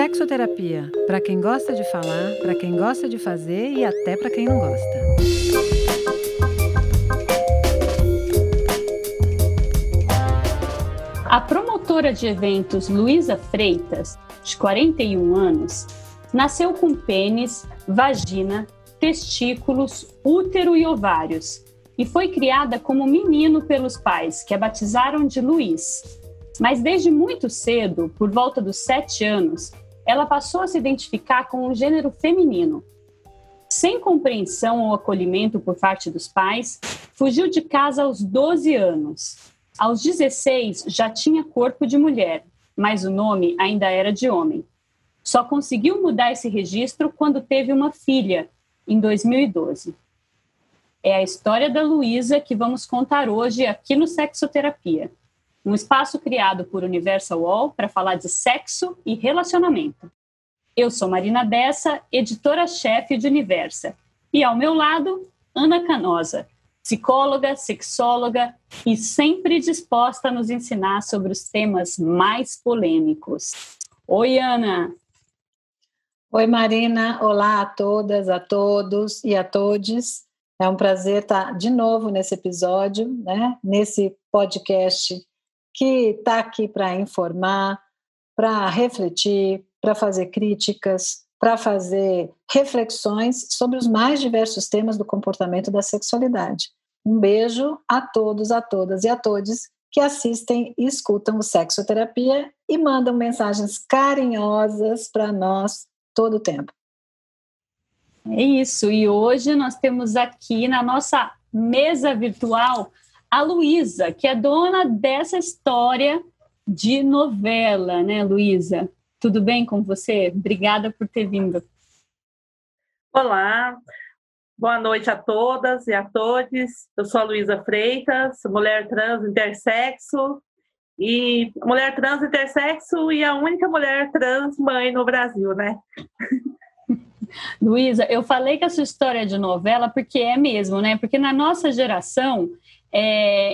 Sexoterapia, para quem gosta de falar, para quem gosta de fazer e até para quem não gosta. A promotora de eventos Luísa Freitas, de 41 anos, nasceu com pênis, vagina, testículos, útero e ovários e foi criada como menino pelos pais, que a batizaram de Luiz. Mas desde muito cedo, por volta dos 7 anos, ela passou a se identificar com o gênero feminino. Sem compreensão ou acolhimento por parte dos pais, fugiu de casa aos 12 anos. Aos 16, já tinha corpo de mulher, mas o nome ainda era de homem. Só conseguiu mudar esse registro quando teve uma filha, em 2012. É a história da Luísa que vamos contar hoje aqui no Sexoterapia, um espaço criado por Universal UOL para falar de sexo e relacionamento. Eu sou Marina Dessa, editora-chefe de Universa, e ao meu lado, Ana Canosa, psicóloga, sexóloga e sempre disposta a nos ensinar sobre os temas mais polêmicos. Oi, Ana! Oi, Marina. Olá a todas, a todos e a todes. É um prazer estar de novo nesse episódio, né? Nesse podcast que está aqui para informar, para refletir, para fazer críticas, para fazer reflexões sobre os mais diversos temas do comportamento da sexualidade. Um beijo a todos, a todas e a todes que assistem e escutam o Sexoterapia e mandam mensagens carinhosas para nós todo o tempo. É isso, e hoje nós temos aqui na nossa mesa virtual a Luísa, que é dona dessa história de novela, né, Luísa? Tudo bem com você? Obrigada por ter vindo. Olá, boa noite a todas e a todos. Eu sou a Luísa Freitas, mulher trans intersexo e a única mulher trans mãe no Brasil, né? Luísa, eu falei que a sua história é de novela porque é mesmo, né? Porque na nossa geração,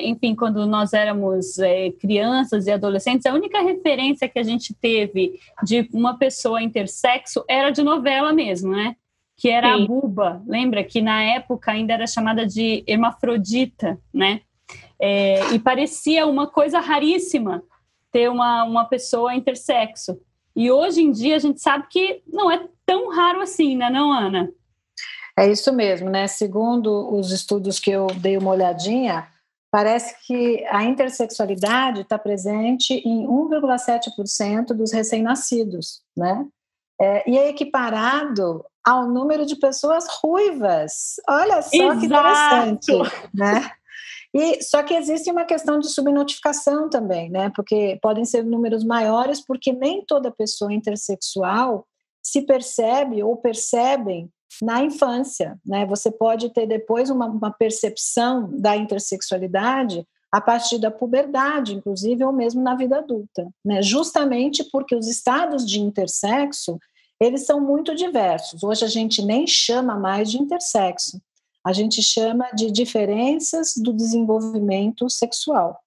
enfim, quando nós éramos crianças e adolescentes, a única referência que a gente teve de uma pessoa intersexo era de novela mesmo, né? Que era Sim. A Buba, lembra? Que na época ainda era chamada de hermafrodita, né? E parecia uma coisa raríssima ter uma pessoa intersexo. E hoje em dia a gente sabe que não é tão raro assim, né, não, Ana? É isso mesmo, né? Segundo os estudos que eu dei uma olhadinha, parece que a intersexualidade está presente em 1,7% dos recém-nascidos, né? E é equiparado ao número de pessoas ruivas. Olha só Exato. Que interessante, né? Só que existe uma questão de subnotificação também, né? Porque podem ser números maiores, porque nem toda pessoa intersexual se percebe ou percebem na infância, né? Você pode ter depois uma percepção da intersexualidade a partir da puberdade, inclusive, ou mesmo na vida adulta, né? Justamente porque os estados de intersexo, eles são muito diversos. Hoje a gente nem chama mais de intersexo. A gente chama de diferenças do desenvolvimento sexual,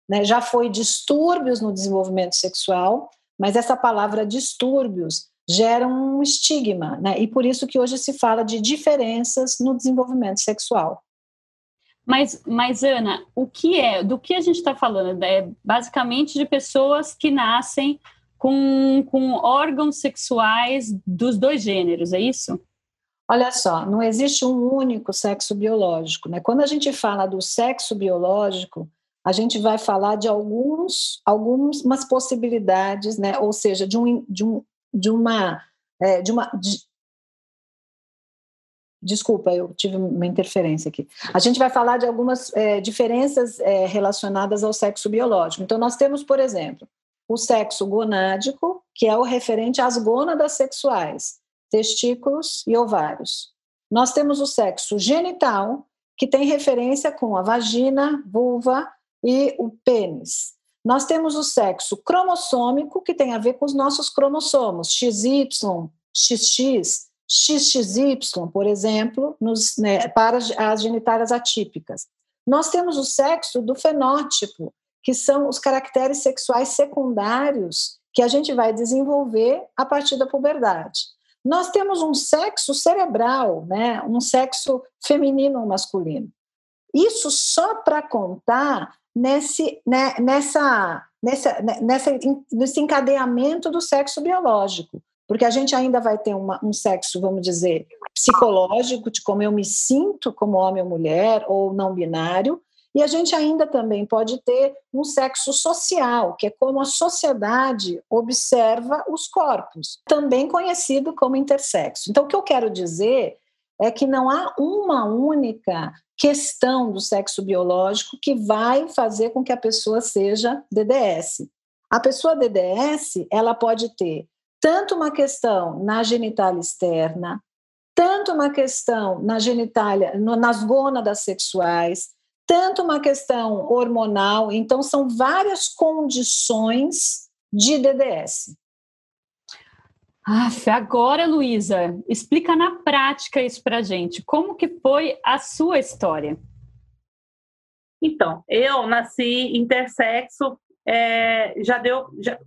né? Já foi distúrbios no desenvolvimento sexual, mas essa palavra distúrbios gera um estigma, né? E por isso que hoje se fala de diferenças no desenvolvimento sexual. Mas Ana, do que a gente está falando? É basicamente de pessoas que nascem com órgãos sexuais dos dois gêneros, é isso? Olha só, não existe um único sexo biológico, né? Quando a gente fala do sexo biológico, a gente vai falar de algumas possibilidades, né? Ou seja, desculpa, eu tive uma interferência aqui. A gente vai falar de algumas diferenças relacionadas ao sexo biológico. Então, nós temos, por exemplo, o sexo gonádico, que é o referente às gônadas sexuais, testículos e ovários. Nós temos o sexo genital, que tem referência com a vagina, vulva e o pênis. Nós temos o sexo cromossômico, que tem a ver com os nossos cromossomos, XY, XX, XXY, por exemplo, para as genitálias atípicas. Nós temos o sexo do fenótipo, que são os caracteres sexuais secundários que a gente vai desenvolver a partir da puberdade. Nós temos um sexo cerebral, né? Um sexo feminino ou masculino. Isso só para contar nesse encadeamento do sexo biológico, porque a gente ainda vai ter um sexo, vamos dizer, psicológico, de como eu me sinto como homem ou mulher, ou não binário, e a gente ainda também pode ter um sexo social, que é como a sociedade observa os corpos, também conhecido como intersexo. Então, o que eu quero dizer é que não há uma única questão do sexo biológico que vai fazer com que a pessoa seja DDS. A pessoa DDS, ela pode ter tanto uma questão na genitália externa, tanto uma questão na genitália, nas gônadas sexuais, tanto uma questão hormonal. Então, são várias condições de DDS. Agora, Luísa, explica na prática isso pra gente. Como que foi a sua história? Então, eu nasci intersexo,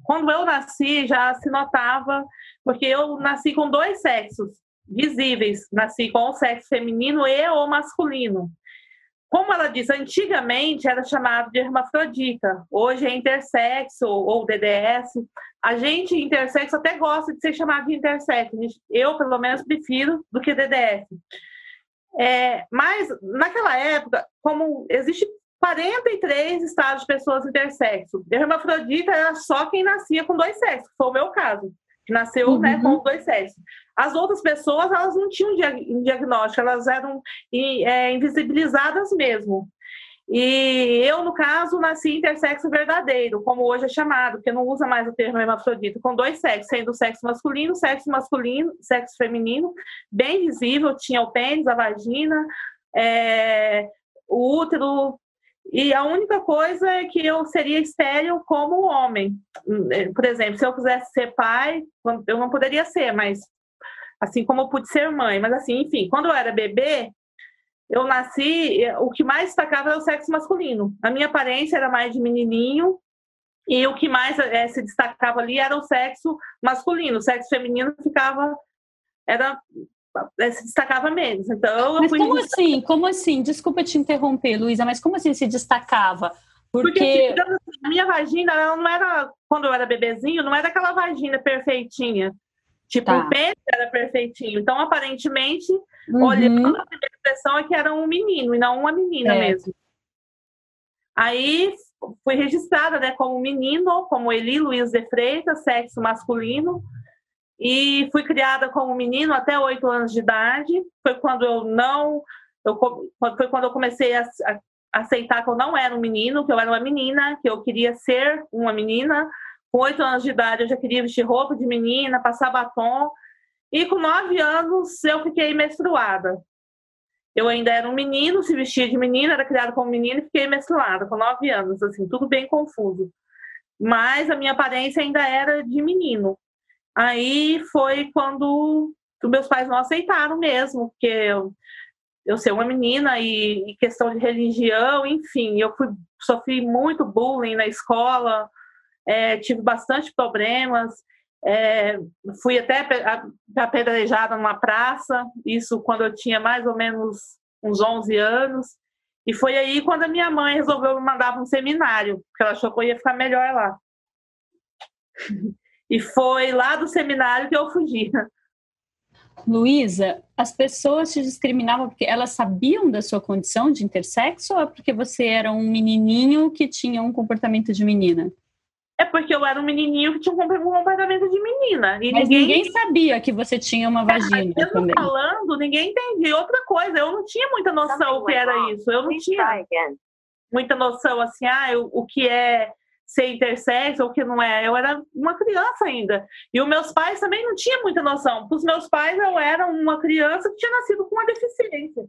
quando eu nasci já se notava, porque eu nasci com 2 sexos visíveis, nasci com o sexo feminino e o masculino. Como ela disse, antigamente era chamado de hermafrodita, hoje é intersexo ou DDS. A gente intersexo até gosta de ser chamado de intersexo, eu pelo menos prefiro do que DDS. Mas naquela época, como existe 43 estados de pessoas intersexo, hermafrodita era só quem nascia com 2 sexos, que foi o meu caso, que nasceu né, com 2 sexos. As outras pessoas, elas não tinham diagnóstico, elas eram invisibilizadas mesmo. E eu, no caso, nasci intersexo verdadeiro, como hoje é chamado, porque não usa mais o termo hermafrodita, com 2 sexos, sendo o sexo masculino, sexo feminino, bem visível, tinha o pênis, a vagina, o útero, e a única coisa é que eu seria estéril como homem. Por exemplo, se eu quisesse ser pai, eu não poderia ser, mas assim como eu pude ser mãe. Mas assim, enfim, quando eu era bebê, eu nasci, o que mais destacava era o sexo masculino. A minha aparência era mais de menininho, e o que mais se destacava ali era o sexo masculino. O sexo feminino se destacava menos. Então, mas como assim? Desculpa te interromper, Luísa, mas como assim se destacava? Porque a minha vagina, ela não era, quando eu era bebezinho, não era aquela vagina perfeitinha. Tipo, o pênis era perfeitinho. Então, aparentemente, olhando, a primeira impressão é que era um menino e não uma menina mesmo. Aí, fui registrada, né, como menino, como Eli Luiz de Freitas, sexo masculino. E fui criada como menino até 8 anos de idade. Foi quando eu comecei a aceitar que eu não era um menino, que eu era uma menina, que eu queria ser uma menina. Com 8 anos de idade eu já queria vestir roupa de menina, passar batom. E com 9 anos eu fiquei menstruada. Eu ainda era um menino, se vestia de menina, era criada como menina e fiquei menstruada com 9 anos, assim, tudo bem confuso. Mas a minha aparência ainda era de menino. Aí foi quando os meus pais não aceitaram mesmo, porque eu ser uma menina e questão de religião, enfim, eu sofri muito bullying na escola, tive bastante problemas, fui até apedrejada numa praça, isso quando eu tinha mais ou menos uns 11 anos, e foi aí quando a minha mãe resolveu me mandar para um seminário, porque ela achou que eu ia ficar melhor lá. E foi lá do seminário que eu fugi. Luísa, as pessoas te discriminavam porque elas sabiam da sua condição de intersexo ou é porque você era um menininho que tinha um comportamento de menina? É porque eu era um menininho que tinha um comportamento de menina. E mas ninguém sabia que você tinha uma vagina também. Falando, ninguém entendia. Outra coisa, eu não tinha muita noção o que era isso. Eu não tinha muita noção, assim, o que é ser intersexo ou o que não é. Eu era uma criança ainda. E os meus pais também não tinham muita noção. Para os meus pais, eu era uma criança que tinha nascido com uma deficiência.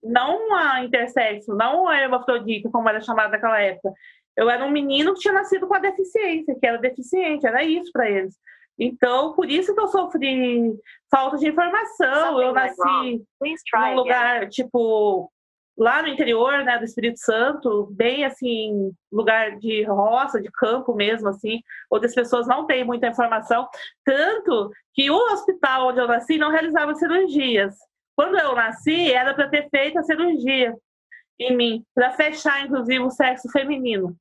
Não a intersexo, não a hermafrodita, como era chamada naquela época. Eu era um menino que tinha nascido com a deficiência, que era deficiente, era isso para eles. Então, por isso que eu sofri falta de informação. Eu nasci num lugar, tipo, lá no interior, né, do Espírito Santo, bem assim, lugar de roça, de campo mesmo, assim, onde as pessoas não têm muita informação, tanto que o hospital onde eu nasci não realizava cirurgias. Quando eu nasci, era para ter feito a cirurgia em mim, para fechar, inclusive, o sexo feminino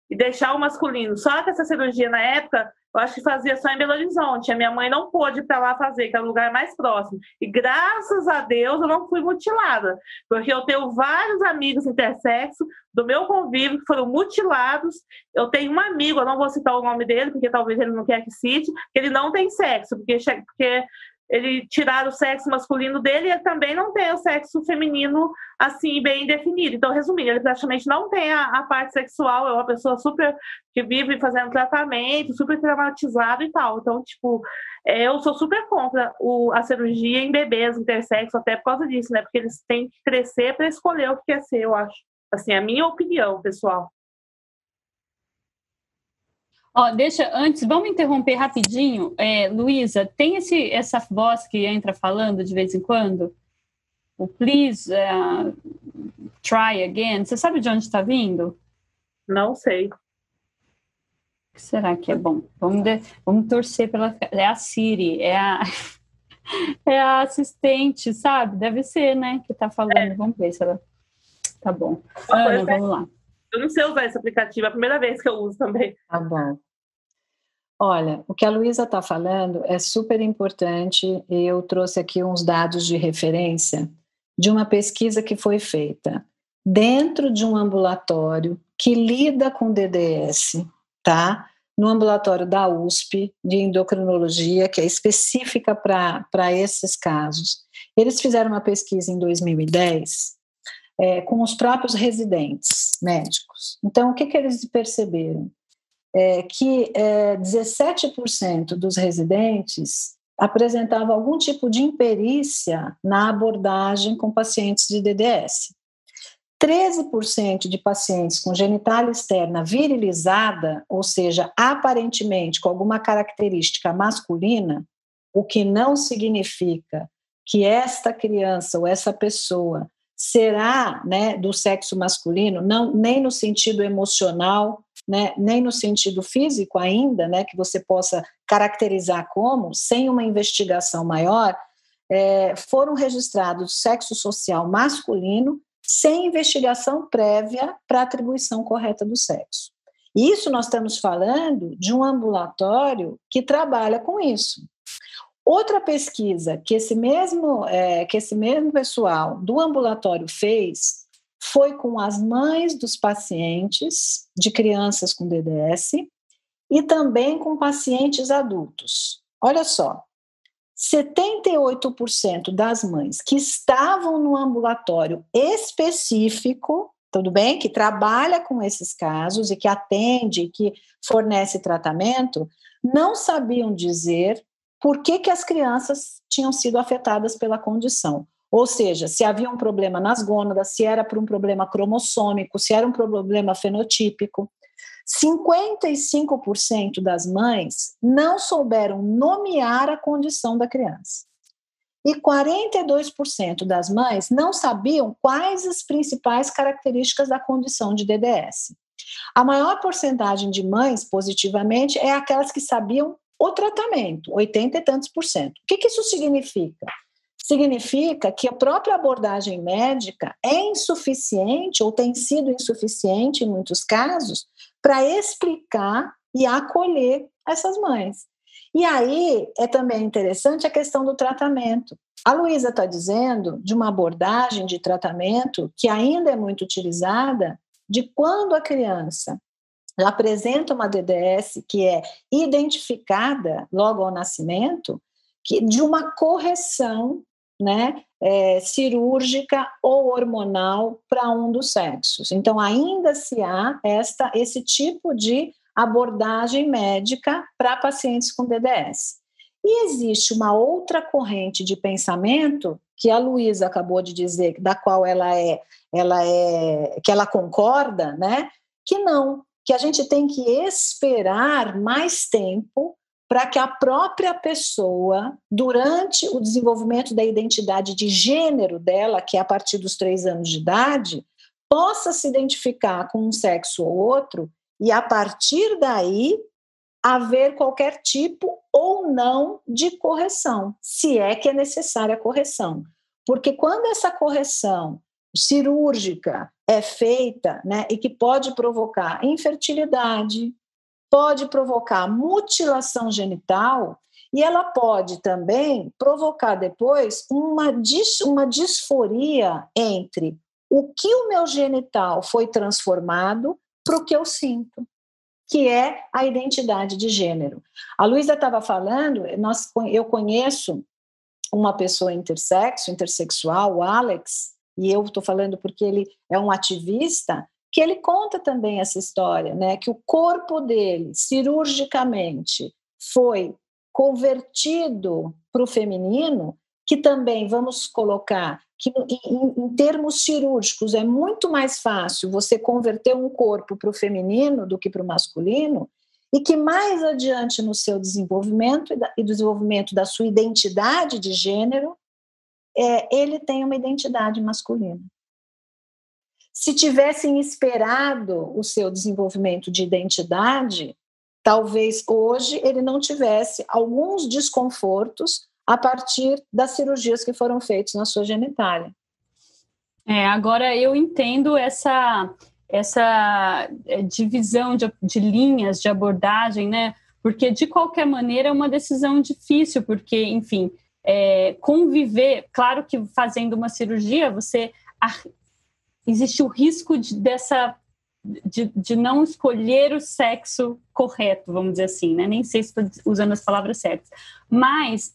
e deixar o masculino. Só que essa cirurgia, na época, eu acho que fazia só em Belo Horizonte. A minha mãe não pôde ir para lá fazer, que era o lugar mais próximo. E graças a Deus eu não fui mutilada, porque eu tenho vários amigos intersexo do meu convívio que foram mutilados. Eu tenho um amigo, eu não vou citar o nome dele, porque talvez ele não quer que cite, que ele não tem sexo, porque ele tiraram o sexo masculino dele e ele também não tem o sexo feminino assim bem definido. Então, resumindo, ele praticamente não tem a parte sexual, é uma pessoa super que vive fazendo tratamento, super traumatizado e tal. Então, tipo, eu sou super contra a cirurgia em bebês intersexo, até por causa disso, né? Porque eles têm que crescer para escolher o que quer ser, eu acho. Assim, a minha opinião, pessoal. Vamos interromper rapidinho. Luísa, tem essa voz que entra falando de vez em quando? O please try again. Você sabe de onde está vindo? Não sei. O que será que é bom? Vamos torcer pela... É a Siri, é a assistente, sabe? Deve ser, né, que está falando. Vamos ver se ela... Tá bom. Ana, vamos lá. Eu não sei usar esse aplicativo, é a primeira vez que eu uso também. Tá bom. Olha, o que a Luísa está falando é super importante. Eu trouxe aqui uns dados de referência de uma pesquisa que foi feita dentro de um ambulatório que lida com DDS, tá? No ambulatório da USP, de endocrinologia, que é específica para esses casos. Eles fizeram uma pesquisa em 2010 com os próprios residentes médicos. Então, o que eles perceberam? Que 17% dos residentes apresentavam algum tipo de imperícia na abordagem com pacientes de DDS. 13% de pacientes com genitália externa virilizada, ou seja, aparentemente com alguma característica masculina, o que não significa que esta criança ou essa pessoa será, né, do sexo masculino, não, nem no sentido emocional, né, nem no sentido físico ainda, né, que você possa caracterizar como, sem uma investigação maior, foram registrados sexo social masculino sem investigação prévia para atribuição correta do sexo. E isso nós estamos falando de um ambulatório que trabalha com isso. Outra pesquisa que esse mesmo pessoal do ambulatório fez foi com as mães dos pacientes de crianças com DDS e também com pacientes adultos. Olha só, 78% das mães que estavam no ambulatório específico, tudo bem, que trabalha com esses casos e que atende, que fornece tratamento, não sabiam dizer por que as crianças tinham sido afetadas pela condição. Ou seja, se havia um problema nas gônadas, se era por um problema cromossômico, se era um problema fenotípico. 55% das mães não souberam nomear a condição da criança. E 42% das mães não sabiam quais as principais características da condição de DDS. A maior porcentagem de mães, positivamente, é aquelas que sabiam o tratamento, 80 e tantos por cento. O que isso significa? Significa que a própria abordagem médica é insuficiente ou tem sido insuficiente em muitos casos para explicar e acolher essas mães. E aí é também interessante a questão do tratamento. A Luísa está dizendo de uma abordagem de tratamento que ainda é muito utilizada de quando a criança apresenta uma DDS que é identificada logo ao nascimento, de uma correção, né, cirúrgica ou hormonal para um dos sexos. Então, ainda se há esse tipo de abordagem médica para pacientes com DDS. E existe uma outra corrente de pensamento que a Luísa acabou de dizer, da qual que ela concorda, né, que não, que a gente tem que esperar mais tempo para que a própria pessoa, durante o desenvolvimento da identidade de gênero dela, que é a partir dos 3 anos de idade, possa se identificar com um sexo ou outro e, a partir daí, haver qualquer tipo ou não de correção, se é que é necessária a correção. Porque quando essa correção cirúrgica é feita, né, e que pode provocar infertilidade, pode provocar mutilação genital, e ela pode também provocar depois uma disforia entre o que o meu genital foi transformado para o que eu sinto, que é a identidade de gênero. A Luísa estava falando, eu conheço uma pessoa intersexual, o Alex, e eu estou falando porque ele é um ativista, que ele conta também essa história, né, que o corpo dele, cirurgicamente, foi convertido para o feminino, que também, vamos colocar, que em termos cirúrgicos é muito mais fácil você converter um corpo para o feminino do que para o masculino, e que mais adiante no seu desenvolvimento e desenvolvimento da sua identidade de gênero, ele tem uma identidade masculina. Se tivessem esperado o seu desenvolvimento de identidade, talvez hoje ele não tivesse alguns desconfortos a partir das cirurgias que foram feitas na sua genitália. Agora eu entendo essa divisão de linhas de abordagem, né? Porque, de qualquer maneira, é uma decisão difícil, porque, enfim, conviver... Claro que fazendo uma cirurgia, existe o risco de não escolher o sexo correto, vamos dizer assim, né? Nem sei se estou usando as palavras certas. Mas,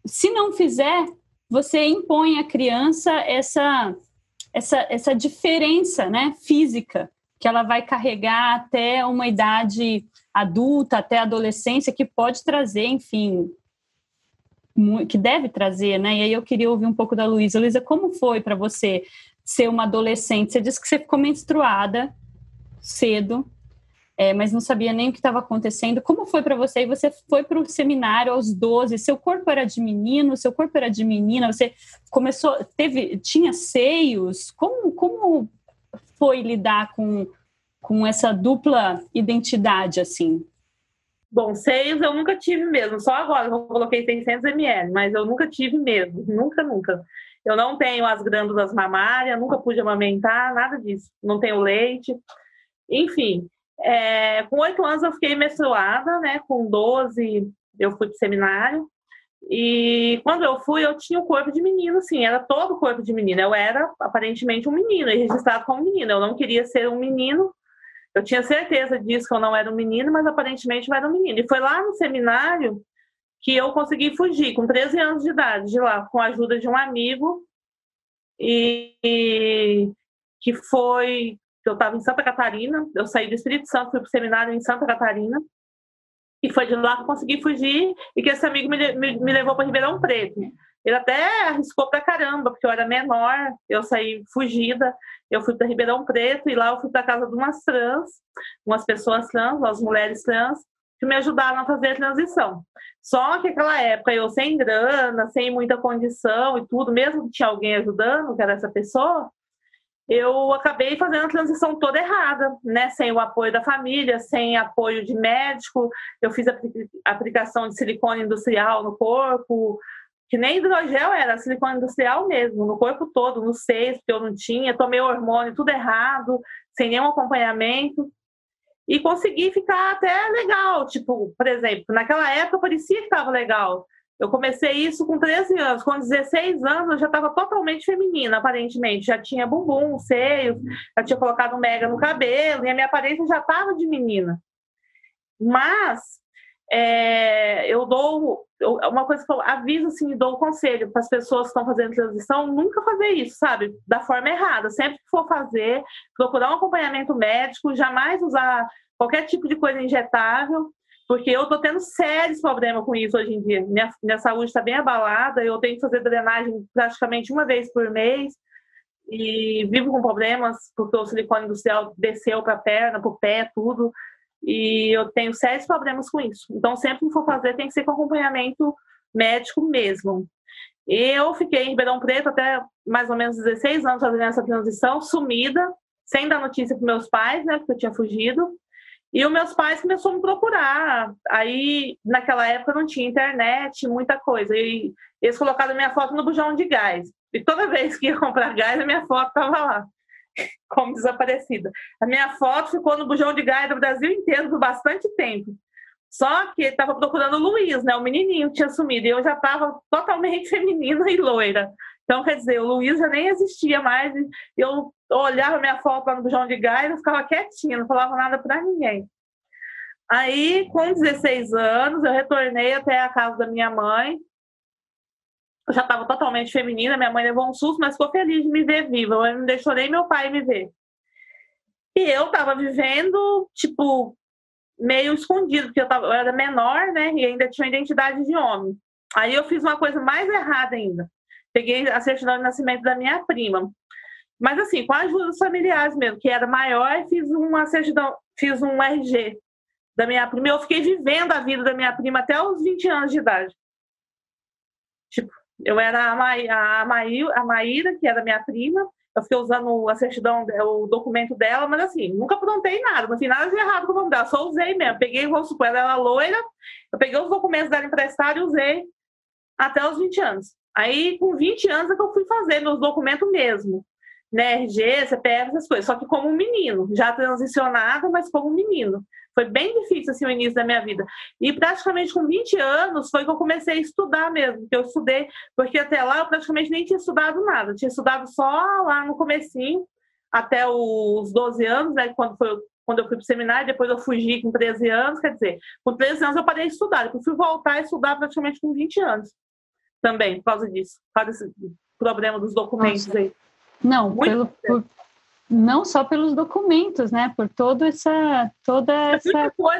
se não fizer, você impõe à criança essa diferença, né, física, que ela vai carregar até uma idade adulta, até a adolescência, que pode trazer, enfim, que deve trazer, né? E aí eu queria ouvir um pouco da Luísa. Luísa, como foi para você ser uma adolescente? Você disse que você ficou menstruada cedo, mas não sabia nem o que estava acontecendo. Como foi para você? E você foi para o seminário aos 12, seu corpo era de menino, seu corpo era de menina, você tinha seios? Como foi lidar com essa dupla identidade, assim? Bom, seios eu nunca tive mesmo, só agora eu coloquei 600 ml, mas eu nunca tive mesmo, nunca. Eu não tenho as glândulas mamárias, nunca pude amamentar, nada disso, não tenho leite, enfim. Com 8 anos eu fiquei menstruada, né? Com 12 eu fui para o seminário, e quando eu fui eu tinha o corpo de menino, sim, era todo o corpo de menino, eu era aparentemente um menino, e registrado como menino, eu não queria ser um menino, eu tinha certeza disso, que eu não era um menino, mas aparentemente eu era um menino, e foi lá no seminário que eu consegui fugir, com 13 anos de idade, de lá, com a ajuda de um amigo, e que foi... Eu estava em Santa Catarina, eu saí do Espírito Santo, fui para o seminário em Santa Catarina, e foi de lá que eu consegui fugir, e que esse amigo me levou para Ribeirão Preto. Ele até arriscou pra caramba, porque eu era menor, eu saí fugida, eu fui para Ribeirão Preto, e lá eu fui para casa de umas pessoas trans, umas mulheres trans, que me ajudaram a fazer a transição. Só que naquela época, eu sem grana, sem muita condição e tudo, mesmo que tinha alguém ajudando, que era essa pessoa, eu acabei fazendo a transição toda errada, né? Sem o apoio da família, sem apoio de médico. Eu fiz a aplicação de silicone industrial no corpo, que nem hidrogel era, silicone industrial mesmo, no corpo todo, nos seios, porque eu não tinha. Tomei hormônio, tudo errado, sem nenhum acompanhamento. E consegui ficar até legal. Tipo, por exemplo, naquela época parecia que estava legal. Eu comecei isso com 13 anos. Com 16 anos, eu já estava totalmente feminina, aparentemente. Já tinha bumbum, seios, já tinha colocado mega no cabelo, e a minha aparência já estava de menina. Mas, uma coisa que eu aviso, assim, dou um conselho para as pessoas que estão fazendo transição, nunca fazer isso, sabe? Da forma errada. Sempre que for fazer, procurar um acompanhamento médico, jamais usar qualquer tipo de coisa injetável, porque eu estou tendo sérios problemas com isso hoje em dia. Minha saúde está bem abalada, eu tenho que fazer drenagem praticamente uma vez por mês e vivo com problemas porque o silicone industrial desceu para a perna, para o pé, tudo. e eu tenho sérios problemas com isso. Então, sempre que for fazer, tem que ser com acompanhamento médico mesmo. Eu fiquei em Ribeirão Preto até mais ou menos 16 anos fazendo essa transição, sumida, sem dar notícia para meus pais, né, porque eu tinha fugido. E os meus pais começaram a me procurar. Aí, naquela época, não tinha internet, muita coisa. E eles colocaram minha foto no bujão de gás. E toda vez que ia comprar gás, a minha foto estava lá, como desaparecida. A minha foto ficou no bujão de gás do Brasil inteiro por bastante tempo. Só que ele estava procurando o Luiz, né? O menininho que tinha sumido. E eu já estava totalmente feminina e loira. Então, quer dizer, o Luiz já nem existia mais. E eu olhava minha foto lá no bujão de gás e ficava quietinha, não falava nada para ninguém. Aí, com 16 anos, eu retornei até a casa da minha mãe. Eu já estava totalmente feminina. Minha mãe levou um susto, mas ficou feliz de me ver viva. Eu não deixou nem meu pai me ver. E eu estava vivendo, tipo, meio escondido, porque eu era menor, né? E ainda tinha identidade de homem. Aí eu fiz uma coisa mais errada ainda. Peguei a certidão de nascimento da minha prima. Mas assim, com a ajuda dos familiares mesmo, que era maior, fiz uma certidão, fiz um RG da minha prima. E eu fiquei vivendo a vida da minha prima até os 20 anos de idade. Tipo, eu era a Maíra, que era minha prima. Eu fiquei usando a certidão, o documento dela, mas assim, nunca aprontei nada, não fiz nada de errado com o nome dela, só usei mesmo. Peguei, vamos supor, ela era loira, eu peguei os documentos dela emprestados e usei até os 20 anos. Aí, com 20 anos, é que eu fui fazer meus documentos mesmo, né, RG, CPF, essas coisas, só que como um menino, já transicionado, mas como um menino. Foi bem difícil, assim, o início da minha vida. E praticamente com 20 anos foi que eu comecei a estudar mesmo, que eu estudei, porque até lá eu praticamente nem tinha estudado nada. Eu tinha estudado só lá no comecinho, até os 12 anos, né, quando eu fui para o seminário, depois eu fugi com 13 anos, quer dizer, com 13 anos eu parei de estudar, depois fui voltar a estudar praticamente com 20 anos também, por causa disso, por causa desse problema dos documentos. Nossa. Aí. Não, não só pelos documentos, né? Por toda essa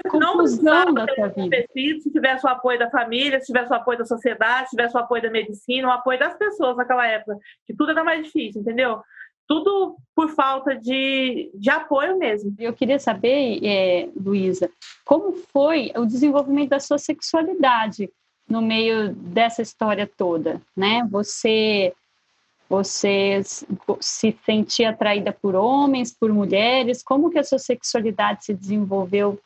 confusão da tua vida. Se tivesse o apoio da família, se tivesse o apoio da sociedade, se tivesse o apoio da medicina, o apoio das pessoas naquela época, que tudo era mais difícil, entendeu? Tudo por falta de apoio mesmo. Eu queria saber, Luísa, como foi o desenvolvimento da sua sexualidade no meio dessa história toda, né? Você se sentia atraída por homens, por mulheres? Como que a sua sexualidade se desenvolveu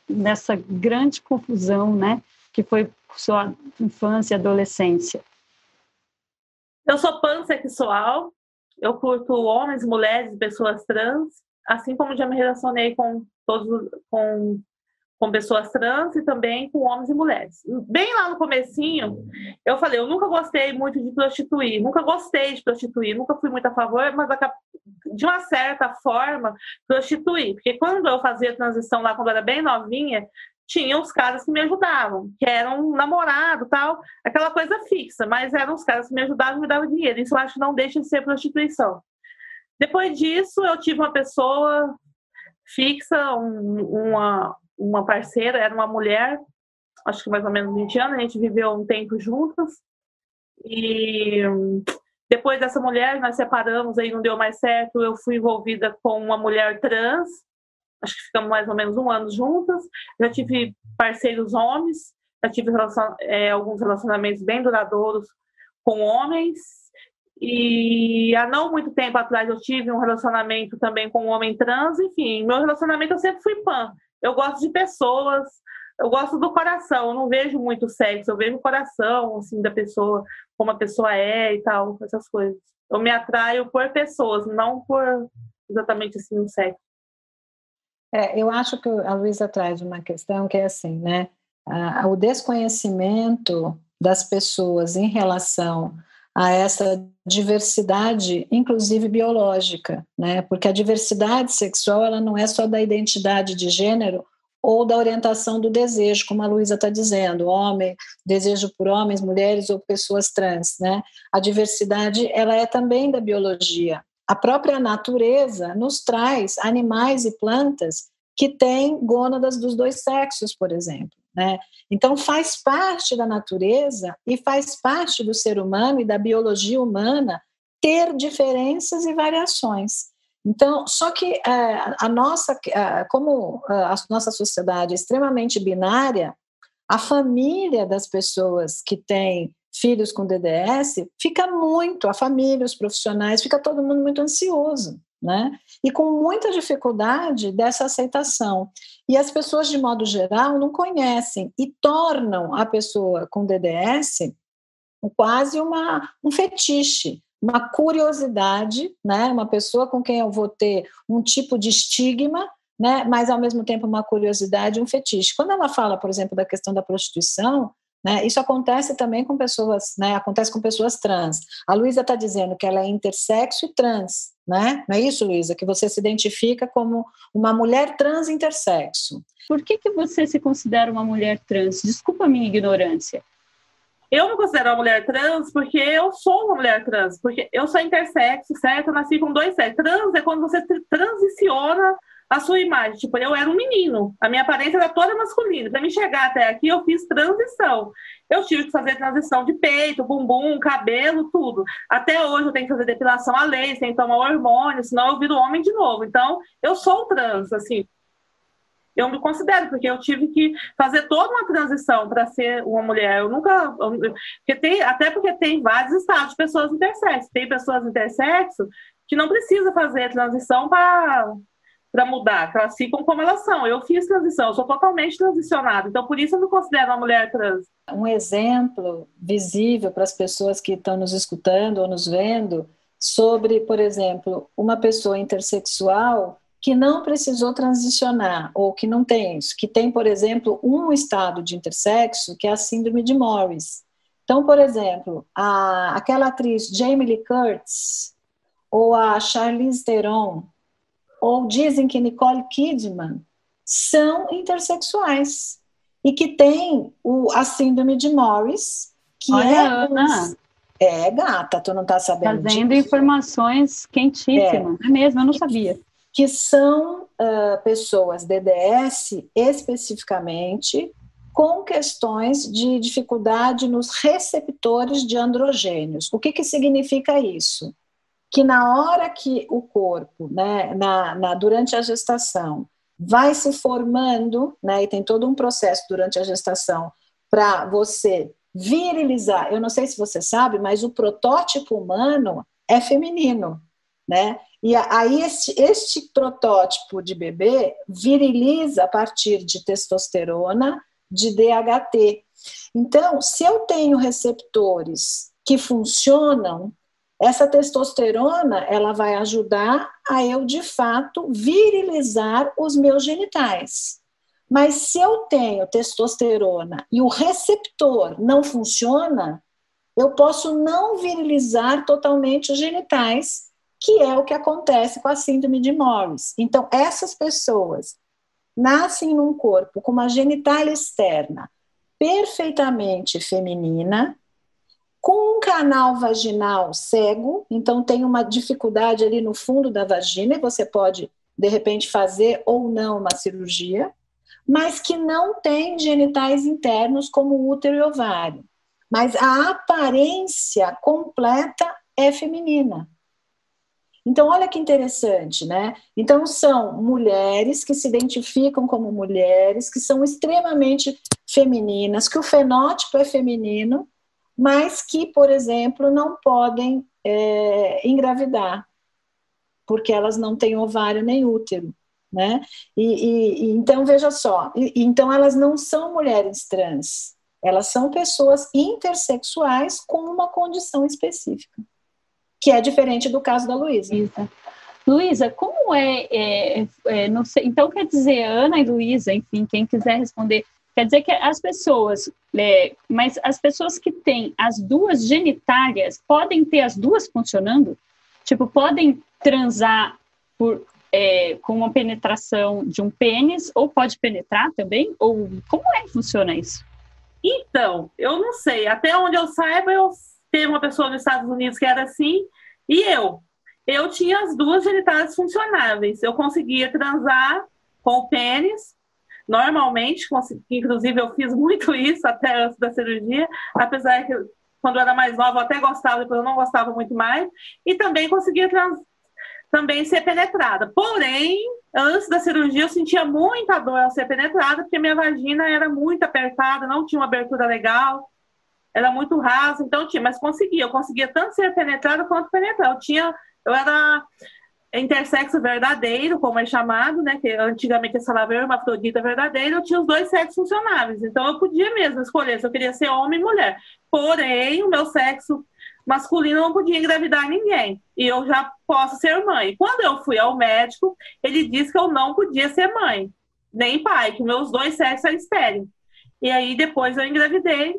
nessa grande confusão, né? Que foi sua infância e adolescência? Eu sou pansexual, eu curto homens, mulheres, pessoas trans, assim como já me relacionei com pessoas trans e também com homens e mulheres. Bem lá no comecinho, eu falei, eu nunca gostei muito de prostituir, nunca fui muito a favor, mas de uma certa forma, prostituir. Porque quando eu fazia a transição lá, quando eu era bem novinha, tinha uns caras que me ajudavam, que eram um namorado e tal, aquela coisa fixa, mas eram os caras que me ajudavam e me davam dinheiro. Isso eu acho que não deixa de ser prostituição. Depois disso, eu tive uma pessoa fixa, uma parceira, era uma mulher, acho que mais ou menos 20 anos, a gente viveu um tempo juntas, e depois dessa mulher, nós separamos, aí não deu mais certo, eu fui envolvida com uma mulher trans, acho que ficamos mais ou menos 1 ano juntas, já tive parceiros homens, já tive alguns relacionamentos bem duradouros com homens, e há não muito tempo atrás eu tive um relacionamento também com um homem trans, enfim, meu relacionamento eu sempre fui pan. Eu gosto de pessoas, eu gosto do coração, eu não vejo muito sexo, eu vejo o coração, assim, da pessoa, como a pessoa é e tal, essas coisas. Eu me atraio por pessoas, não por exatamente assim o sexo. Eu acho que a Luísa traz uma questão que é assim, né? O desconhecimento das pessoas em relação a essa diversidade, inclusive biológica, né? Porque a diversidade sexual ela não é só da identidade de gênero ou da orientação do desejo, como a Luísa está dizendo, homem, desejo por homens, mulheres ou pessoas trans, né? A diversidade ela é também da biologia. A própria natureza nos traz animais e plantas que têm gônadas dos 2 sexos, por exemplo, né? Então faz parte da natureza e faz parte do ser humano e da biologia humana ter diferenças e variações. Então, só que como a nossa sociedade é extremamente binária, a família das pessoas que têm filhos com DDS a família, os profissionais, fica todo mundo muito ansioso, né? E com muita dificuldade dessa aceitação. E as pessoas, de modo geral, não conhecem e tornam a pessoa com DDS quase um fetiche, uma curiosidade, né? Uma pessoa com quem eu vou ter um tipo de estigma, né? Mas, ao mesmo tempo, uma curiosidade, um fetiche. Quando ela fala, por exemplo, da questão da prostituição, né, isso acontece também com pessoas, né? Acontece com pessoas trans. A Luísa está dizendo que ela é intersexo e trans, né? Não é isso, Luísa? Que você se identifica como uma mulher trans intersexo. Por que você se considera uma mulher trans? Desculpa a minha ignorância. Eu me considero uma mulher trans porque eu sou uma mulher trans, porque eu sou intersexo, certo? Eu nasci com 2 sexos. Trans é quando você transiciona a sua imagem. Tipo, eu era um menino, a minha aparência era toda masculina. Para me chegar até aqui, eu fiz transição. Eu tive que fazer transição de peito, bumbum, cabelo, tudo. Até hoje eu tenho que fazer depilação a laser, tenho que tomar hormônio, senão eu viro homem de novo. Então, eu sou trans, assim. Eu me considero, porque eu tive que fazer toda uma transição para ser uma mulher. Eu nunca... Até porque tem vários estados de pessoas intersexo. Tem pessoas intersexo que não precisam fazer transição para mudar, que elas ficam como elas são. Eu fiz transição, eu sou totalmente transicionada. Então, por isso eu me considero uma mulher trans. Um exemplo visível para as pessoas que estão nos escutando ou nos vendo sobre, por exemplo, uma pessoa intersexual que não precisou transicionar, ou que não tem isso, que tem, por exemplo, um estado de intersexo, que é a síndrome de Morris. Então, por exemplo, aquela atriz Jamie Lee Curtis, ou a Charlize Theron, ou dizem que Nicole Kidman, são intersexuais, e que têm a síndrome de Morris, que Ana. Gata, tu não tá sabendo Trazendo disso? Informações quentíssimas, é mesmo, eu não sabia. Que são pessoas DDS especificamente com questões de dificuldade nos receptores de androgênios. O que significa isso? Que na hora que o corpo, né, durante a gestação, vai se formando, né, e tem todo um processo durante a gestação para você virilizar. Eu não sei se você sabe, mas o protótipo humano é feminino, né? E aí este protótipo de bebê viriliza a partir de testosterona, de DHT. Então, se eu tenho receptores que funcionam, essa testosterona ela vai ajudar a eu, de fato, virilizar os meus genitais. Mas se eu tenho testosterona e o receptor não funciona, eu posso não virilizar totalmente os genitais, que é o que acontece com a síndrome de Morris. Então, essas pessoas nascem num corpo com uma genitália externa perfeitamente feminina, com um canal vaginal cego, então tem uma dificuldade ali no fundo da vagina, e você pode, de repente, fazer ou não uma cirurgia, mas que não tem genitais internos como útero e ovário. Mas a aparência completa é feminina. Então, olha que interessante, né? Então, são mulheres que se identificam como mulheres, que são extremamente femininas, que o fenótipo é feminino, mas que, por exemplo, não podem engravidar, porque elas não têm ovário nem útero, né? Então, veja só, então elas não são mulheres trans, elas são pessoas intersexuais com uma condição específica, que é diferente do caso da Luísa. Luísa, como não sei, então quer dizer, Ana e Luísa, enfim, quem quiser responder, quer dizer que as pessoas, mas as pessoas que têm as duas genitálias podem ter as duas funcionando? Tipo, podem transar com uma penetração de um pênis, ou pode penetrar também? Ou como que funciona isso? Então, eu não sei. Até onde eu saiba, teve uma pessoa nos Estados Unidos que era assim, e eu tinha as duas genitais funcionáveis. Eu conseguia transar com o pênis, normalmente, inclusive eu fiz muito isso até antes da cirurgia, apesar que quando eu era mais nova eu até gostava, depois eu não gostava muito mais, e também conseguia também ser penetrada. Porém, antes da cirurgia eu sentia muita dor ao ser penetrada, porque minha vagina era muito apertada, não tinha uma abertura legal, era muito rasa, então mas eu conseguia tanto ser penetrada quanto penetrar. Eu era intersexo verdadeiro, como é chamado, né? Que antigamente essa palavra era hermafrodita verdadeiro, eu tinha os dois sexos funcionáveis, então eu podia mesmo escolher se eu queria ser homem e mulher. Porém, o meu sexo masculino não podia engravidar ninguém, e eu já posso ser mãe. Quando eu fui ao médico, ele disse que eu não podia ser mãe, nem pai, que meus dois sexos eram estéreis. E aí depois eu engravidei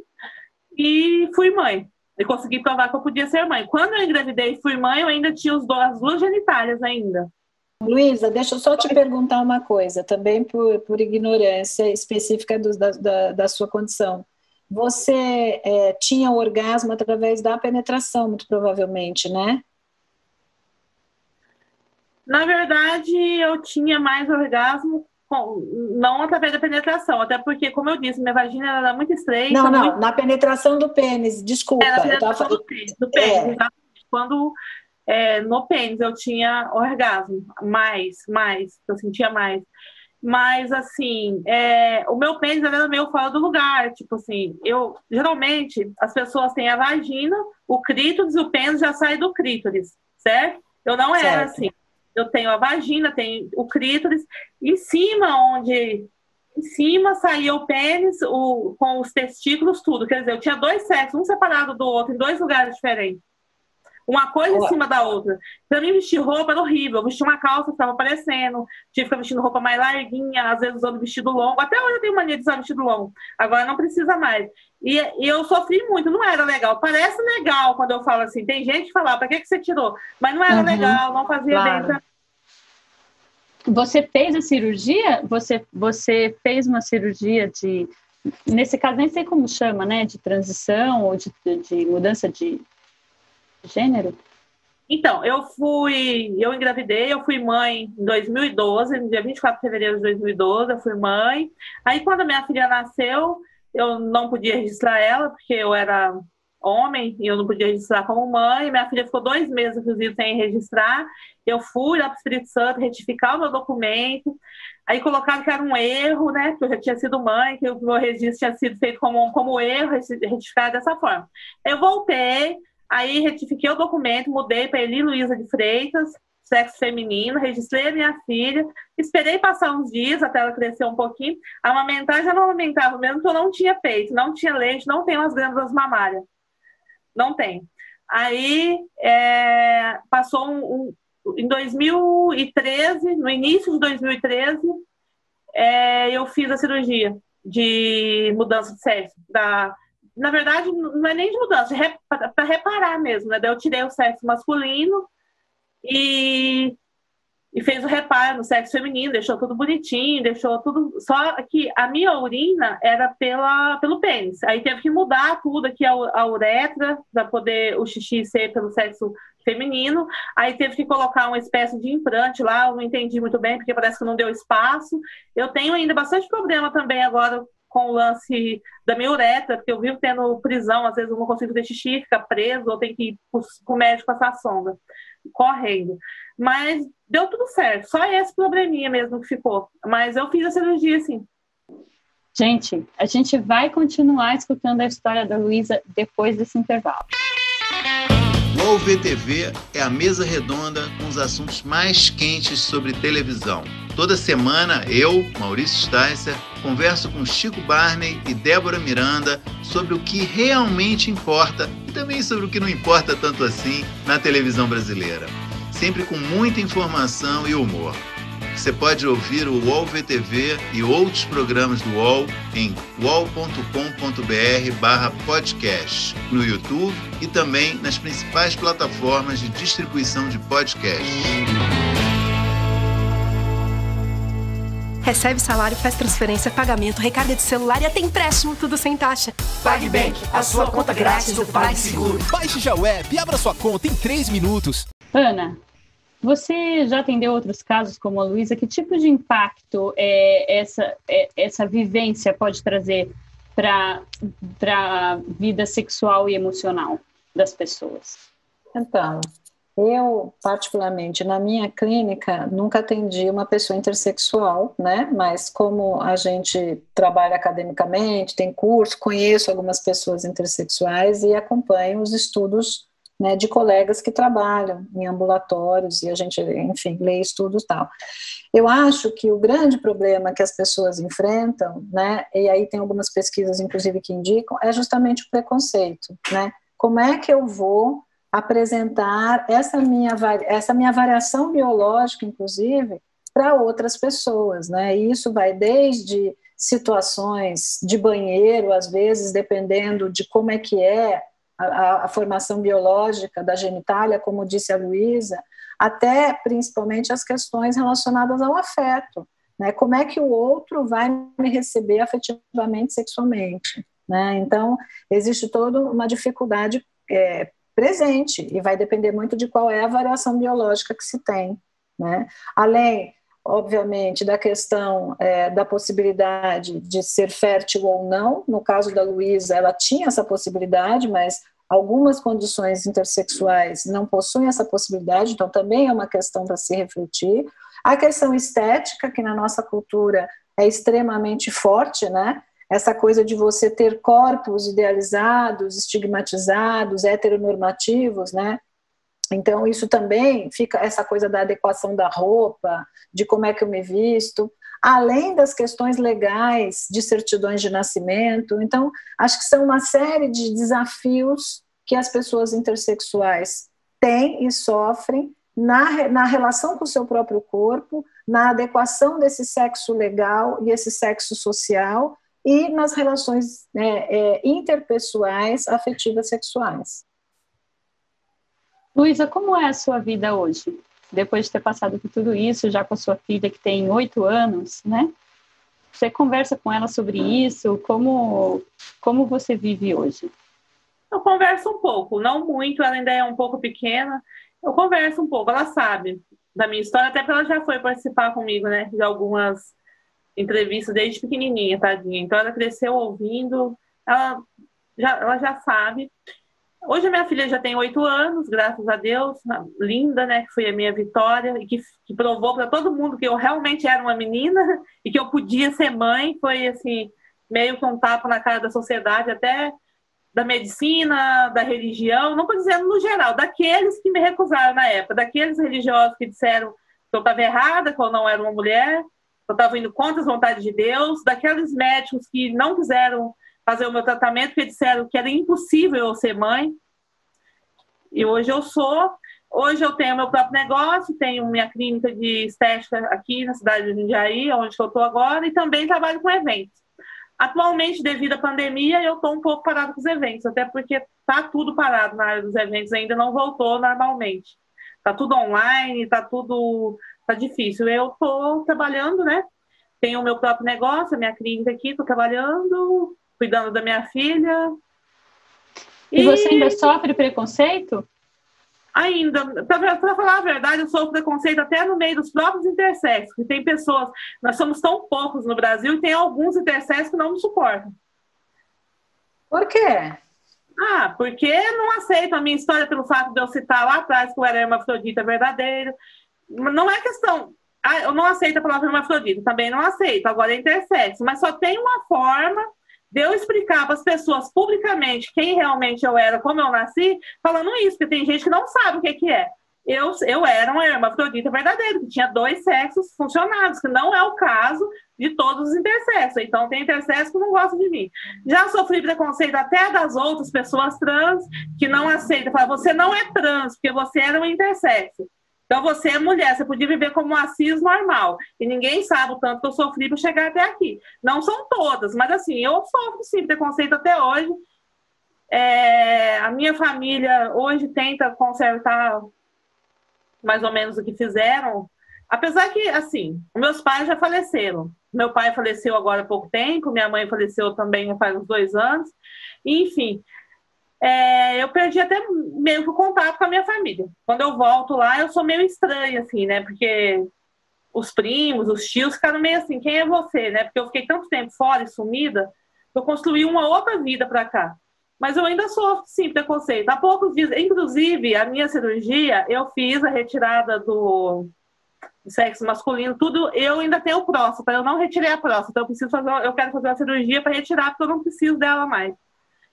e fui mãe. E consegui provar que eu podia ser mãe. Quando eu engravidei e fui mãe, eu ainda tinha as duas genitálias ainda. Luísa, deixa eu só te perguntar uma coisa, também por ignorância específica da sua condição. Você tinha orgasmo através da penetração, muito provavelmente, né? Na verdade, eu tinha mais orgasmo não através da penetração, até porque, como eu disse, minha vagina era muito estreita. Não, na penetração do pênis, desculpa. Na penetração do pênis, exatamente. Quando no pênis eu tinha orgasmo, eu sentia mais. Mas, assim, o meu pênis era meio fora do lugar. Tipo assim, geralmente, as pessoas têm a vagina, o clítoris e o pênis já sai do clítoris, certo? Eu não era assim. Eu tenho a vagina, tenho o clítoris, em cima saía o pênis com os testículos, tudo. Quer dizer, eu tinha dois sexos, um separado do outro, em dois lugares diferentes. Uma coisa em cima da outra. Pra mim, vestir roupa era horrível. Eu vestia uma calça, ficava aparecendo. Tinha que ficar vestindo roupa mais larguinha, às vezes usando vestido longo. Até hoje eu tenho mania de usar vestido longo. Agora não precisa mais. E eu sofri muito, não era legal. Parece legal quando eu falo assim. Tem gente que fala, pra que você tirou? Mas não era legal, não fazia bem pra... Você fez a cirurgia? Você fez uma cirurgia nesse caso, nem sei como chama, né? De transição ou de mudança de gênero? Então, eu engravidei, eu fui mãe em 2012, no dia 24 de fevereiro de 2012, eu fui mãe. Aí, quando a minha filha nasceu, eu não podia registrar ela, porque eu era homem e eu não podia registrar como mãe. Minha filha ficou 2 meses, inclusive, sem registrar. Eu fui lá para o Espírito Santo retificar o meu documento. Aí colocaram que era um erro, né? Que eu já tinha sido mãe, que o meu registro tinha sido feito como erro, retificado dessa forma. Eu voltei, aí retifiquei o documento, mudei para Eli Luísa de Freitas, sexo feminino, registrei a minha filha, esperei passar uns dias até ela crescer um pouquinho. Amamentar já não amamentava mesmo, porque eu não tinha peito, não tinha leite, não tenho as glândulas mamárias. Não tem. Aí passou em 2013, no início de 2013, eu fiz a cirurgia de mudança de sexo. Na verdade, não é nem de mudança, para reparar mesmo, né? Daí eu tirei o sexo masculino e fez o reparo no sexo feminino, deixou tudo bonitinho, deixou tudo... Só que a minha urina era pelo pênis. Aí teve que mudar tudo aqui, a uretra, para poder o xixi ser pelo sexo feminino. Aí teve que colocar uma espécie de implante lá, eu não entendi muito bem, porque parece que não deu espaço. Eu tenho ainda bastante problema também agora com o lance da minha uretra, porque eu vivo tendo prisão, às vezes eu não consigo ter xixi, fica preso, ou tenho que ir para o médico passar sonda, correndo. Mas deu tudo certo, só esse probleminha mesmo que ficou. Mas eu fiz a cirurgia, sim. Gente, a gente vai continuar escutando a história da Luísa depois desse intervalo. O UOL VTV é a mesa redonda com os assuntos mais quentes sobre televisão. Toda semana, eu, Maurício Sticer, converso com Chico Barney e Débora Miranda sobre o que realmente importa e também sobre o que não importa tanto assim na televisão brasileira. Sempre com muita informação e humor. Você pode ouvir o UOL VTV e outros programas do UOL em uol.com.br/podcast, no YouTube e também nas principais plataformas de distribuição de podcast. Recebe salário, faz transferência, pagamento, recarga de celular e até empréstimo, tudo sem taxa. PagBank, a sua conta grátis do PagSeguro. Baixe já o app e abra sua conta em 3 minutos. Ana, você já atendeu outros casos como a Luísa? Que tipo de impacto essa vivência pode trazer para a vida sexual e emocional das pessoas? Então, Eu, particularmente, na minha clínica, nunca atendi uma pessoa intersexual, né? Mas como a gente trabalha academicamente, tem curso, conheço algumas pessoas intersexuais e acompanho os estudos, né, de colegas que trabalham em ambulatórios e a gente, enfim, lê estudos e tal. Eu acho que o grande problema que as pessoas enfrentam, né, e aí tem algumas pesquisas, inclusive, que indicam, é justamente o preconceito, né? Como é que eu vou apresentar essa minha variação biológica, inclusive, para outras pessoas, né? E isso vai desde situações de banheiro, às vezes, dependendo de como é que é a formação biológica da genitália, como disse a Luísa, até principalmente as questões relacionadas ao afeto, né? Como é que o outro vai me receber afetivamente, sexualmente, né? Então, existe toda uma dificuldade presente e vai depender muito de qual é a variação biológica que se tem, né? Além, obviamente, da questão da possibilidade de ser fértil ou não. No caso da Luísa, ela tinha essa possibilidade, mas algumas condições intersexuais não possuem essa possibilidade, então também é uma questão para se refletir. A questão estética, que na nossa cultura é extremamente forte, né? Essa coisa de você ter corpos idealizados, estigmatizados, heteronormativos, né? Então, isso também fica essa coisa da adequação da roupa, de como é que eu me visto, além das questões legais de certidões de nascimento. Então, acho que são uma série de desafios que as pessoas intersexuais têm e sofrem na relação com o seu próprio corpo, na adequação desse sexo legal e esse sexo social e nas relações interpessoais, afetivas, sexuais. Luísa, como é a sua vida hoje? Depois de ter passado por tudo isso, já com a sua filha que tem 8 anos, né? Você conversa com ela sobre isso? Como você vive hoje? Eu converso um pouco, não muito, ela ainda é um pouco pequena. Eu converso um pouco, ela sabe da minha história, até porque ela já foi participar comigo, né? De algumas entrevistas desde pequenininha, tadinha. Então ela cresceu ouvindo, ela já sabe. Hoje a minha filha já tem 8 anos, graças a Deus, linda, né, que foi a minha vitória e que provou para todo mundo que eu realmente era uma menina e que eu podia ser mãe. Foi assim, meio que um tapa na cara da sociedade, até da medicina, da religião, não estou dizendo no geral, daqueles que me recusaram na época, daqueles religiosos que disseram que eu estava errada, que eu não era uma mulher, que eu estava indo contra as vontades de Deus, daqueles médicos que não quiseram fazer o meu tratamento, porque disseram que era impossível eu ser mãe. E hoje eu sou. Hoje eu tenho meu próprio negócio, tenho minha clínica de estética aqui na cidade de Jundiaí, onde eu estou agora, e também trabalho com eventos. Atualmente, devido à pandemia, eu estou um pouco parado com os eventos, até porque está tudo parado na área dos eventos, ainda não voltou normalmente. Está tudo online, está difícil. Eu estou trabalhando, né? Tenho o meu próprio negócio, a minha clínica aqui, estou trabalhando, cuidando da minha filha. E você ainda sofre preconceito? Ainda. Para falar a verdade, eu sofro preconceito até no meio dos próprios intersexos, que tem pessoas, nós somos tão poucos no Brasil e tem alguns intersexos que não me suportam. Por quê? Porque não aceitam a minha história pelo fato de eu citar lá atrás que eu era hermafrodita verdadeiro. Não é questão... eu não aceito a palavra hermafrodita, também não aceito, agora é intersexo, mas só tem uma forma de eu explicar para as pessoas publicamente quem realmente eu era, como eu nasci, falando isso, porque tem gente que não sabe o que é. Eu era uma hermafrodita verdadeira, que tinha 2 sexos funcionados, que não é o caso de todos os intersexos. Então tem intersexo que não gosta de mim. Já sofri preconceito até das outras pessoas trans, que não aceitam. Falam, você não é trans, porque você era um intersexo. Então você é mulher, você podia viver como uma cis normal. E ninguém sabe o tanto que eu sofri para chegar até aqui. Não são todas, mas assim, eu sofro sim preconceito até hoje. A minha família hoje tenta consertar mais ou menos o que fizeram. Apesar que, assim, meus pais já faleceram. Meu pai faleceu agora há pouco tempo, minha mãe faleceu também faz uns 2 anos. Enfim... eu perdi até meio que o contato com a minha família. Quando eu volto lá, eu sou meio estranha, assim, né? Porque os primos, os tios ficaram meio assim, quem é você, né? Porque eu fiquei tanto tempo fora e sumida, eu construí uma outra vida pra cá. Mas eu ainda sofro, sim, preconceito. Há poucos dias, inclusive, a minha cirurgia, eu fiz a retirada do sexo masculino, tudo, eu ainda tenho próstata, eu não retirei a próstata, então eu quero fazer uma cirurgia para retirar, porque eu não preciso dela mais.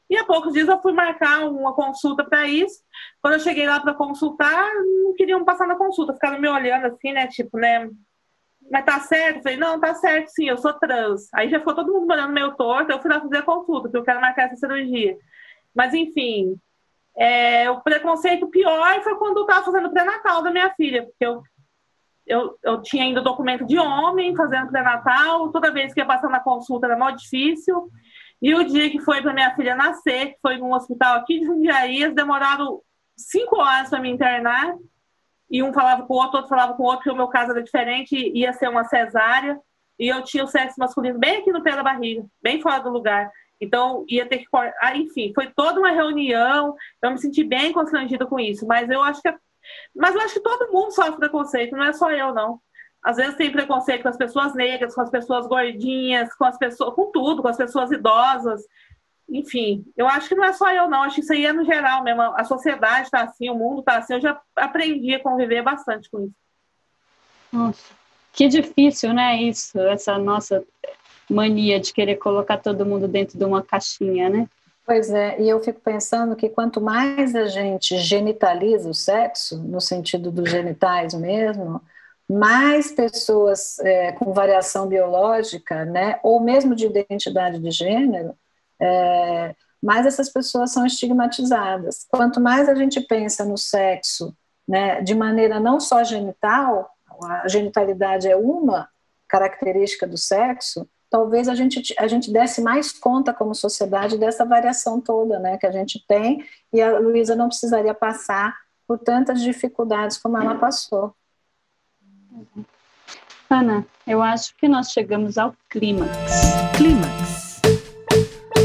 E há poucos dias eu fui marcar uma consulta para isso. Quando eu cheguei lá para consultar, não queriam passar na consulta, ficaram me olhando assim, né, tipo, né, mas tá certo? Eu falei, não, tá certo sim, eu sou trans. Aí já ficou todo mundo olhando meio torto, eu fui lá fazer a consulta, porque eu quero marcar essa cirurgia. Mas enfim, o preconceito pior foi quando eu estava fazendo o pré-natal da minha filha, porque eu tinha ainda documento de homem fazendo pré-natal, toda vez que ia passar na consulta era muito difícil. E o dia que foi para minha filha nascer, que foi num hospital aqui de Jundiaí, eles demoraram 5 horas para me internar, e um falava com o outro falava com o outro, porque o meu caso era diferente, ia ser uma cesárea, e eu tinha o sexo masculino bem aqui no pé da barriga, bem fora do lugar. Então, ia ter que... enfim, foi toda uma reunião, eu me senti bem constrangida com isso, mas eu acho que todo mundo sofre preconceito, não é só eu, não. Às vezes tem preconceito com as pessoas negras, com as pessoas gordinhas, com as pessoas, com tudo, com as pessoas idosas. Enfim, eu acho que não é só eu, não. Acho que isso aí é no geral mesmo. A sociedade está assim, o mundo está assim. Eu já aprendi a conviver bastante com isso. Nossa, que difícil, né, isso? Essa nossa mania de querer colocar todo mundo dentro de uma caixinha, né? Pois é, e eu fico pensando que quanto mais a gente genitaliza o sexo, no sentido dos genitais mesmo, mais pessoas com variação biológica, né, ou mesmo de identidade de gênero, mais essas pessoas são estigmatizadas. Quanto mais a gente pensa no sexo, né, de maneira não só genital, a genitalidade é uma característica do sexo, talvez a gente desse mais conta como sociedade dessa variação toda, né, que a gente tem, e a Luísa não precisaria passar por tantas dificuldades como ela passou. Ana, eu acho que nós chegamos ao clímax.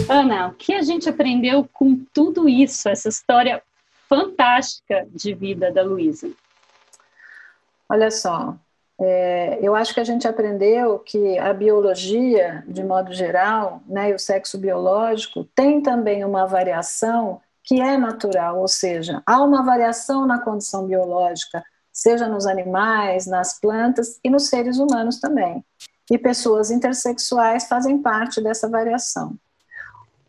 Ana, o que a gente aprendeu com tudo isso, essa história fantástica de vida da Luísa? Olha só, eu acho que a gente aprendeu que a biologia, de modo geral, né, e o sexo biológico, tem também uma variação que é natural, ou seja, há uma variação na condição biológica, seja nos animais, nas plantas e nos seres humanos também. E pessoas intersexuais fazem parte dessa variação.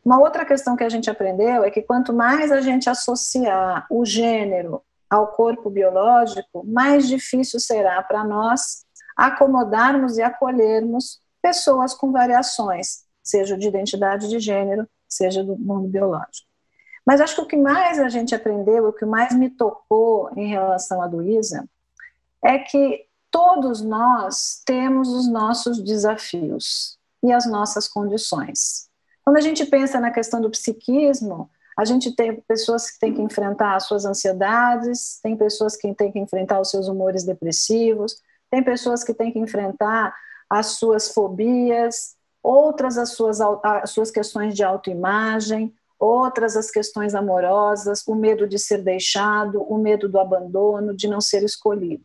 Uma outra questão que a gente aprendeu é que quanto mais a gente associar o gênero ao corpo biológico, mais difícil será para nós acomodarmos e acolhermos pessoas com variações, seja de identidade de gênero, seja do mundo biológico. Mas acho que o que mais a gente aprendeu, o que mais me tocou em relação à Luísa, é que todos nós temos os nossos desafios e as nossas condições. Quando a gente pensa na questão do psiquismo, a gente tem pessoas que têm que enfrentar as suas ansiedades, tem pessoas que têm que enfrentar os seus humores depressivos, tem pessoas que têm que enfrentar as suas fobias, outras as suas questões de autoimagem, outras as questões amorosas, o medo de ser deixado, o medo do abandono, de não ser escolhido.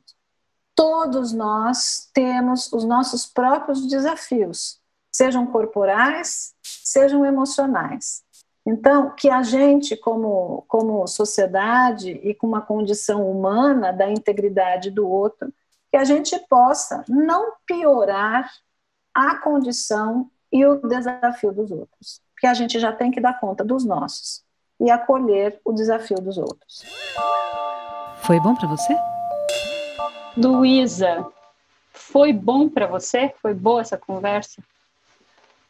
Todos nós temos os nossos próprios desafios, sejam corporais, sejam emocionais. Então, que a gente, como sociedade e com uma condição humana da integridade do outro, que a gente possa não piorar a condição e o desafio dos outros. Porque a gente já tem que dar conta dos nossos e acolher o desafio dos outros. Foi bom para você? Luísa, foi bom para você? Foi boa essa conversa?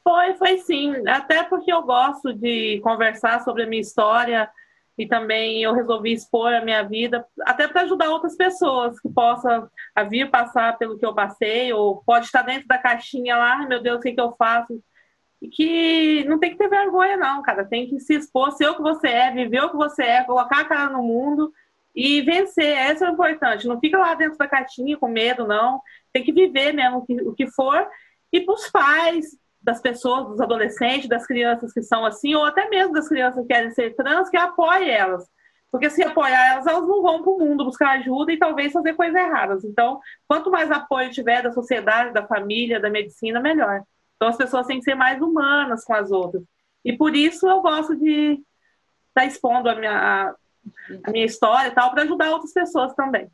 Foi sim. Até porque eu gosto de conversar sobre a minha história e também eu resolvi expor a minha vida, até para ajudar outras pessoas que possam vir passar pelo que eu passei, ou pode estar dentro da caixinha lá, meu Deus, o que eu faço? E que não tem que ter vergonha não, cara, tem que se expor, ser o que você é, viver o que você é, colocar a cara no mundo e vencer, essa é o importante, não fica lá dentro da caixinha com medo não, tem que viver mesmo o que for, e para os pais das pessoas, dos adolescentes, das crianças que são assim, ou até mesmo das crianças que querem ser trans, que apoie elas, porque se apoiar elas, elas não vão para o mundo buscar ajuda e talvez fazer coisas erradas, então quanto mais apoio tiver da sociedade, da família, da medicina, melhor. Então as pessoas têm que ser mais humanas com as outras. E por isso eu gosto de estar expondo a minha história e tal, para ajudar outras pessoas também.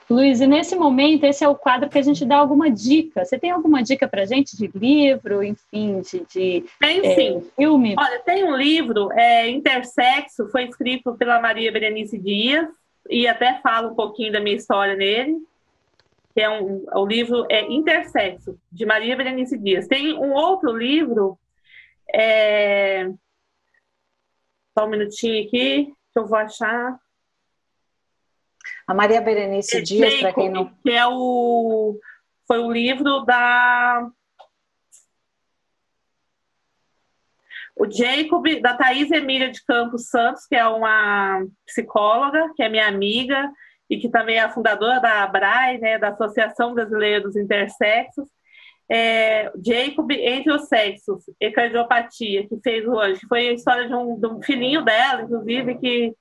Luiz, e nesse momento, esse é o quadro que a gente dá alguma dica. Você tem alguma dica para a gente de livro, enfim, de filme? Olha, tem um livro, Intersexo, foi escrito pela Maria Berenice Dias, e até falo um pouquinho da minha história nele, que o livro é Intersexo, de Maria Berenice Dias. Tem um outro livro, só um minutinho aqui, que eu vou achar. A Maria Berenice Dias, para quem não... Que foi o livro o Jacob, da Thaís Emília de Campos Santos, que é uma psicóloga, que é minha amiga, e que também é a fundadora da ABRAE, né, da Associação Brasileira dos Intersexos. Jacob, Entre os Sexos e Cardiopatia, que fez hoje. Foi a história de um filhinho dela, inclusive, que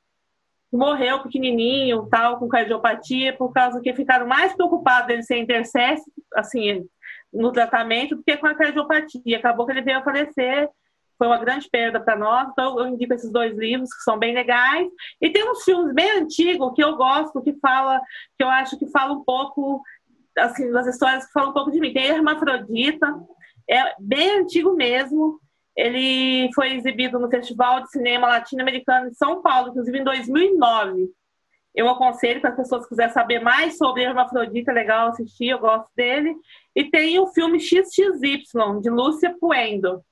morreu pequenininho, tal, com cardiopatia, por causa que ficaram mais preocupados dele ser intersexo, assim, no tratamento, do que com a cardiopatia. Acabou que ele veio a falecer, foi uma grande perda para nós. Então eu indico esses 2 livros, que são bem legais. E tem uns filmes bem antigos que eu gosto, que eu acho que fala um pouco, assim, das histórias que falam um pouco de mim. Tem Hermafrodita, é bem antigo mesmo. Ele foi exibido no Festival de Cinema Latino-Americano de São Paulo, inclusive em 2009. Eu aconselho para as pessoas que quiserem saber mais sobre Hermafrodita, é legal assistir, eu gosto dele. E tem o filme XXY, de Lúcia Puendo,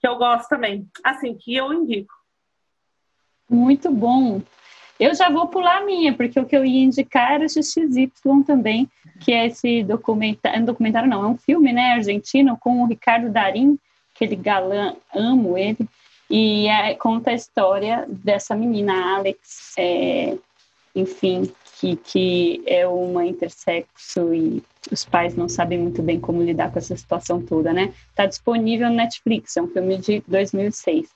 que eu gosto também, assim, que eu indico. Muito bom. Eu já vou pular a minha, porque o que eu ia indicar era XXY também, que é esse documentário não, é um filme, né, argentino, com o Ricardo Darín, aquele galã, amo ele, e conta a história dessa menina, Alex, enfim, que é uma intersexo e os pais não sabem muito bem como lidar com essa situação toda, né? Está disponível no Netflix, é um filme de 2006.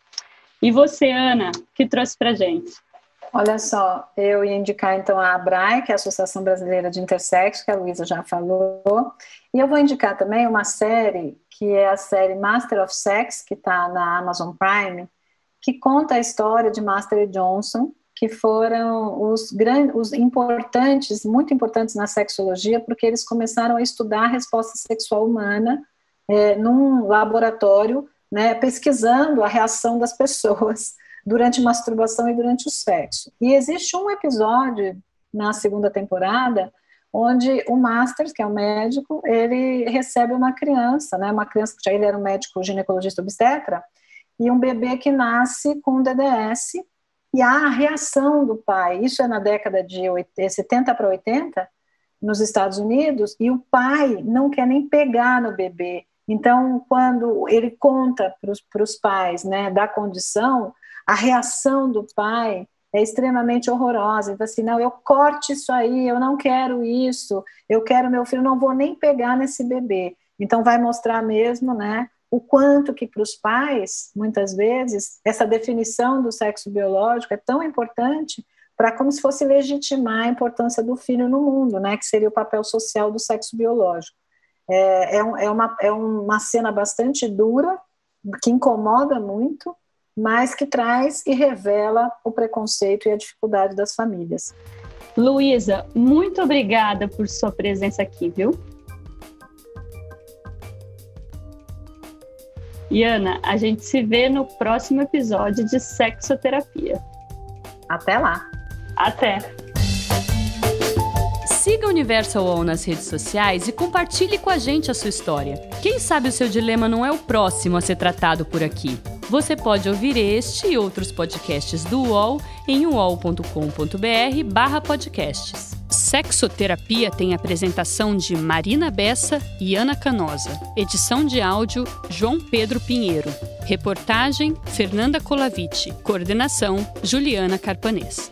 E você, Ana, que trouxe pra gente? Olha só, eu ia indicar então a ABRAE, que é a Associação Brasileira de Intersexo, que a Luísa já falou, e eu vou indicar também uma série, que é a série Master of Sex, que está na Amazon Prime, que conta a história de Master e Johnson, que foram os importantes, muito importantes na sexologia, porque eles começaram a estudar a resposta sexual humana num laboratório, né, pesquisando a reação das pessoas durante a masturbação e durante o sexo. E existe um episódio na 2ª temporada onde o Master, que é um médico, ele recebe uma criança, né, uma criança que ele era um médico ginecologista obstetra, e um bebê que nasce com DDS, e há a reação do pai, isso é na década de 70 para 80, nos Estados Unidos, e o pai não quer nem pegar no bebê. Então, quando ele conta para os pais, né, da condição, a reação do pai é extremamente horrorosa. Então, assim, não, eu corte isso aí, eu não quero isso, eu quero meu filho, não vou nem pegar nesse bebê. Então, vai mostrar mesmo, né, o quanto que para os pais, muitas vezes, essa definição do sexo biológico é tão importante para como se fosse legitimar a importância do filho no mundo, né, que seria o papel social do sexo biológico. É uma cena bastante dura, que incomoda muito, mas que traz e revela o preconceito e a dificuldade das famílias. Luísa, muito obrigada por sua presença aqui, viu? E Ana, a gente se vê no próximo episódio de Sexoterapia. Até lá! Até! Siga Universal UOL nas redes sociais e compartilhe com a gente a sua história. Quem sabe o seu dilema não é o próximo a ser tratado por aqui. Você pode ouvir este e outros podcasts do UOL em uol.com.br/podcasts. Sexoterapia tem apresentação de Marina Bessa e Ana Canosa. Edição de áudio, João Pedro Pinheiro. Reportagem, Fernanda Colaviti. Coordenação, Juliana Carpanês.